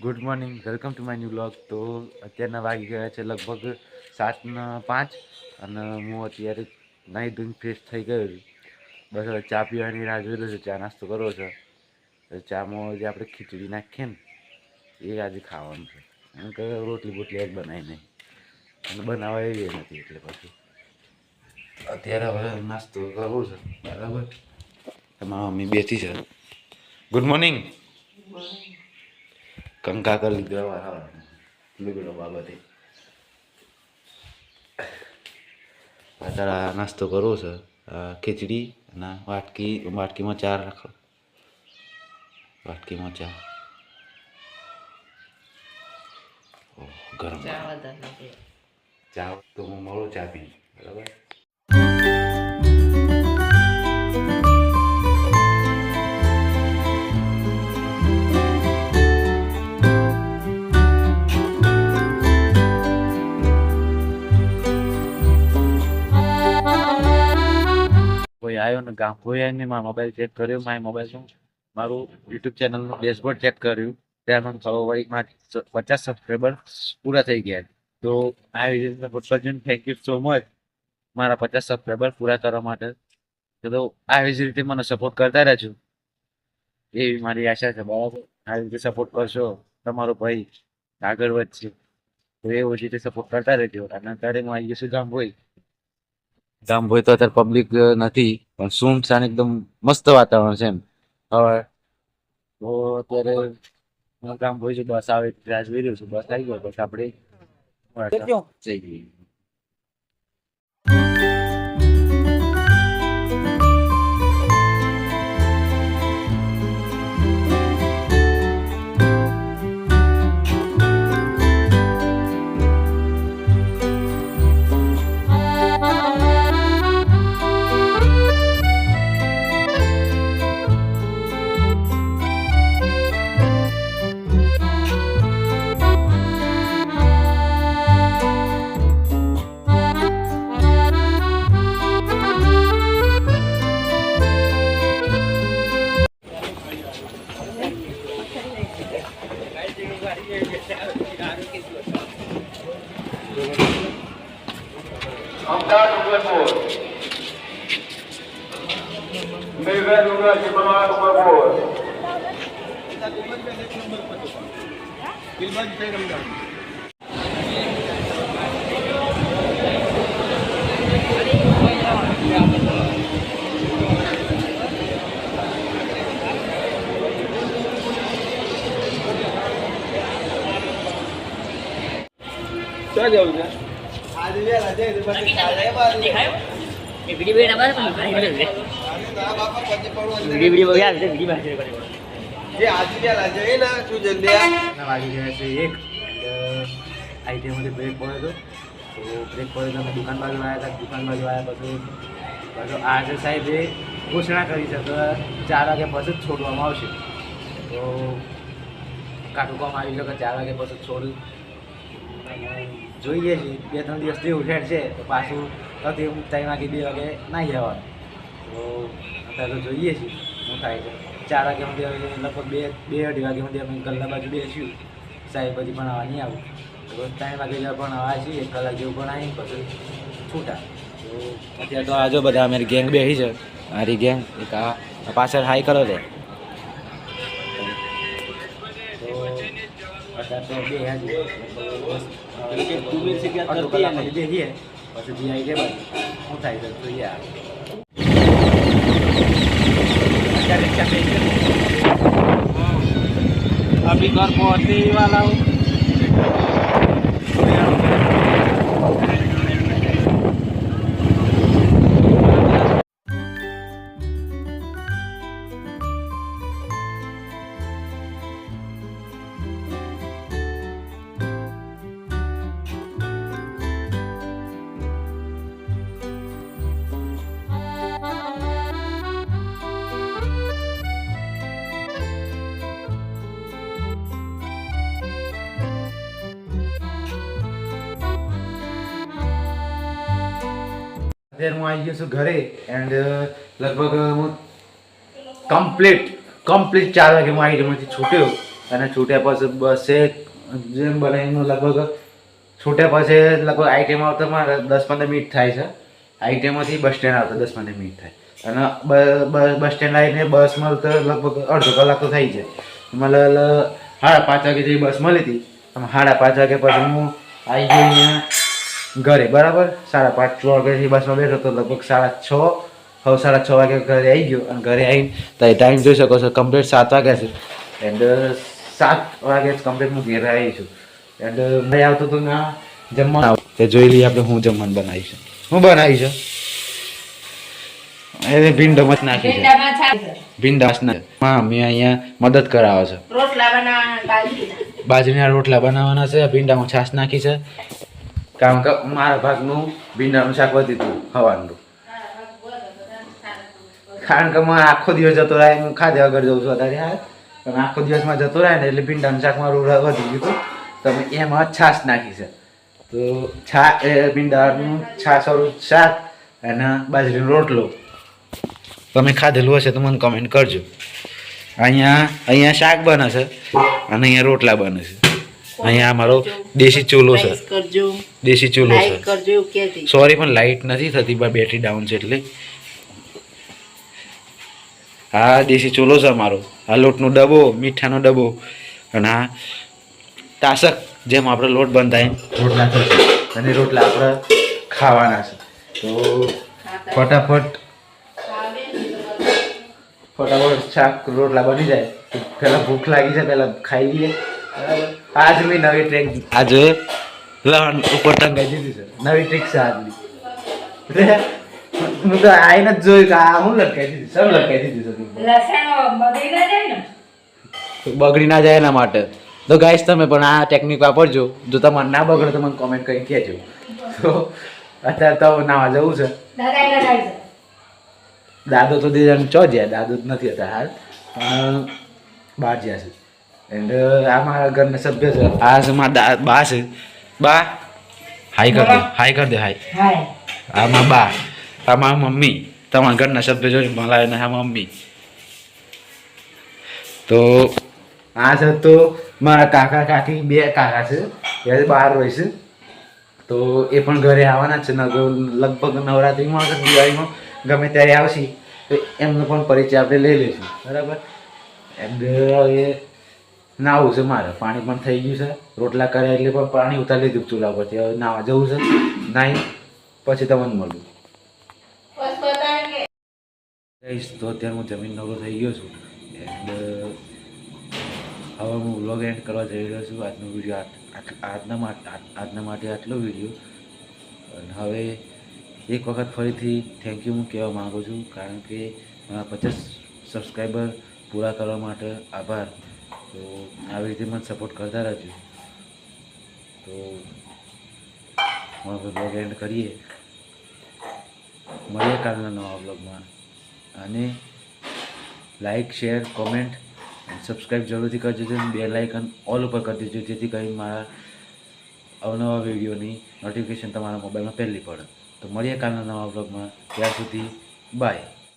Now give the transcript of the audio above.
Good morning, welcome to my new blog. તો અત્યારના વાગી ગયા છે લગભગ 7:05 અને હું અત્યારે નાહી ધોઈને ફ્રેશ થઈ ગયો છું. બસ હવે ચા પીવાની રાહ જોઈ રહ્યો છું. ચા નાસ્તો કરવો છે. ચામાં જે આપણે ખીચડી નાખીએ ને એ આજે ખાવાનું છે. એમ કે રોટલી બોટલી એક બનાવી નહીં અને બનાવવા એવી નથી, એટલે પછી અત્યારે હવે નાસ્તો કરવો છે. બરાબર, તમારા મમ્મી બેઠી છે. Good morning. કંકા કરી લીધો લુગડો બાબતે. અત્યારે નાસ્તો કરવો છે. ખીચડી અને વાટકીમાં ચા રાખો. વાટકીમાં ચા ગરમ ચા તો હું મળો ચા પી. બરાબર. કોઈ આવ્યો ને ગામ કોઈ આવીને મારો મોબાઈલ ચેક કર્યો. મારા મોબાઈલ શું મારું યુટ્યુબ ચેનલનું ડેશબોર્ડ ચેક કર્યું. ત્યાં મને ખબર પડી મારી 50 સબસ્ક્રાઈબર પૂરા થઈ ગયા. તો આ વિડીયો સપોર્ટ કરજો. થેન્ક યુ સો મચ મારા 50 સબસ્ક્રાઈબર પૂરા કરવા માટે. તો આવી જ રીતે મને સપોર્ટ કરતા રહેજો એવી મારી આશા છે. બરાબર, આવી રીતે સપોર્ટ કરશો તમારો ભાઈ આગળ વધશે. તો એવું જ રીતે સપોર્ટ કરતા રહેજો. અને અત્યારે હું આવી ગયો છું ગામભોઈ. ગામભોઈ તો અત્યારે પબ્લિક નથી, પણ સુમસાન એકદમ મસ્ત વાતાવરણ છે. એમ હવે તો અત્યારે ગામભોઈ છે. બસ આવે રાહ જોઈ રહ્યો છું. બસ આવી ગયો, બસ આપણે જઈ જઈએ. क्या जाऊँ क्या आज भी राजा इधर बस खाया बात ये वीडियो बना बार पण काय करे बाबा पत्ते पडू वीडियो बघा वीडियो बाहेर करे ये आज भी राजा है ना तू जल्दी आ વાગી ગયા છે 1. આઈટીઆઈમાંથી બ્રેક પડ્યો હતો. તો બ્રેક પડ્યો અમે દુકાન બાજુ આવ્યા હતા. દુકાન બાજુ આવ્યા પછી આજે સાહેબે ઘોષણા કરી છે કે 4 વાગ્યા પછી જ છોડવામાં આવશે. તો કાટું કામ આવી છે કે 4 વાગ્યા પછી જ છોડ્યું. જોઈએ છીએ 2-3 દિવસથી ઉઠેડ છે તો પાછું નથી 3 વાગે 2 વાગે નાહી જવાનું. તો અત્યારે તો જોઈએ છીએ શું થાય છે. 4 વાગ્યા સુધી લગભગ 2-2:30 વાગ્યા સુધી અમે ગલ્લા બાજુ બેસ્યું. સાહેબ પછી ભણાવવા નહીં આવું. તો 3 વાગે જેવા ભણાવવા છીએ, 1 કલાક જેવું ભણાવી પછી છૂટા. તો અત્યારે તો આજો બધા અમારી ગેંગ બેસી છે. મારી ગેંગ એક આ પાછળ હાઈ કરો દે. અત્યારે તો બે હાજી પછી જે આવી જાય શું થાય છે જોઈએ. अभी घर पहुँचने ही वाला हूँ. અત્યારે હું આવી ગયો છું ઘરે એન્ડ લગભગ હું કમ્પ્લીટ 4 વાગે હું આવી જમાંથી છૂટ્યો અને છૂટ્યા પછી બસે જેમ બનાવીને લગભગ છૂટ્યા પછી લગભગ આઈટીએમ આવતા મારે 10-15 મિનિટ થાય છે. આઈટીએમમાંથી બસ સ્ટેન્ડ આવતા 10-15 મિનિટ થાય અને બસ સ્ટેન્ડ આવીને બસ મળતો લગભગ અડધો કલાક તો થઈ જાય. મને 5:30 વાગે જેવી બસ મળી હતી. 5:30 વાગે પછી હું આવી ગયો અહીંયા ઘરે બરાબર. 5:30 વાગ્યાથી બસમાં બેઠો તો લગભગ 6:30 હવે 6:30 વાગે ઘરે આવી ગયો અને ઘરે આવીને ટાઈમ જોઈ શકો છો કમ્પ્લીટ 7 વાગ્યા છે. એન્ડ 7 વાગે જ કમ્પ્લીટ હું ઘેર આવી છું. એન્ડ મેં આવતો તો ના જમવા તે જોઈ લઈએ આપણે હું જમવાનું બનાવીશું. હું બનાવીશું એને ભીંડો મત નાખી છે. ભીંડાસ ના મમ્મી અહીંયા મદદ કરાવે છે. બાજરીના રોટલા બનાવવાના છે. ભીંડામાં છાશ નાખી છે કારણ કે મારા ભાગનું ભીંડાનું શાક વધી હતું ખાવાનું. કારણ કે મારે આખો દિવસ જતો રહે હું ખાધે વગર જઉં છું અત્યારે હાલ પણ આખો દિવસમાં જતો રહે ને એટલે ભીંડાનું શાક મારું વધી ગયું હતું. તમે એમાં છાશ નાખી છે તો ભીંડાનું છાશવાળું શાક અને બાજરીનો રોટલો તમે ખાધેલું હશે તો મને કમેન્ટ કરજો. અહીંયા શાક બને છે અને અહીંયા રોટલા બને છે. અહીંયા અમારો દેશી ચૂલો છે. દેશી ચૂલો છે. સોરી પણ લાઇટ નથી થતી બેટરી ડાઉન છે એટલે. હા દેશી ચૂલો છે અમારો. આ લોટનો ડબ્બો મીઠાનો ડબ્બો અને આ તાસક જેમ આપણે લોટ બંધાય રોટલા થશે અને રોટલા આપણે ખાવાના છે. તો ફટાફટ શાક રોટલા બની જાય પહેલાં ભૂખ લાગી છે પહેલાં ખાઈ લઈએ બરાબર. આજ મેં નવી ટ્રેક આજે લહણ ઉપર ટંગાઈ દીધી છે. નવી ટ્રીક છે આજની. હું તો આઈને જ જોયું કે આ હું લટકાઈ દીધી સબ લટકાઈ દીધી છે. બગડી ના જાય એના માટે તો ગાઈસ તમે પણ આ ટેકનિક વાપરજો. જો તમારે ના બગડે તો મને કોમેન્ટ કરીને કહેજો. તો અત્યારે તો નાવા જવું છે. દાદો તો દેજાને ચો જ્યાં દાદો જ નથી હતા હાલ પણ બહાર જ્યાં છે. એન્ડ આ મારા ઘરના સભ્ય છે. આ છે મારા બા છે. બા હાઈ કર દે. હાઈ કર દે. હાઈ. આ મારા બા. આ મારા મમ્મી. તમારા ઘરના સભ્ય જોઈને મળાય ને આ મમ્મી. તો આ છે તો મારા કાકા કાકી 2 કાકા છે એ બહાર હોય છે તો એ પણ ઘરે આવવાના છે. લગભગ નવરાત્રિમાં કે દિવાળીમાં ગમે ત્યારે આવશે તો એમનો પણ પરિચય આપણે લઈ લઈશું બરાબર. એમ એ નાવું છે મારે. પાણી પણ થઈ ગયું છે. રોટલા કર્યા એટલે પણ પાણી ઉતારી લીધું ચૂલા પરથી. હવે નાવા જવું છે. નાઈ પછી તમને મળું. તો અત્યારે હું જમીન નવરો થઈ ગયો છું. એન્ડ હવે હું વ્લોગ એન્ડ કરવા જઈ રહ્યો છું. આજનો વિડીયો આજના માટે આટલો વિડીયો. અને હવે એક વખત ફરીથી થેન્ક યુ હું કહેવા માગું છું કારણ કે મારા 50 સબસ્ક્રાઈબર પૂરા કરવા માટે આભાર. તો આવી રીતે મને સપોર્ટ કરતા રહેજો. તો હવે વ્લોગ એન્ડ કરીએ. મળીએ કાલના નવા વ્લોગમાં. અને લાઈક શેર કોમેન્ટ સબસ્ક્રાઈબ જરૂરથી કરજો. બેલ આઇકન ઓલ ઉપર કરી દેજો જેથી કરીને મારા અવનવા વિડીયોની નોટિફિકેશન તમારા મોબાઈલમાં પહેલી પડે. તો મળીએ કાલના નવા વ્લોગમાં. ત્યાર સુધી બાય.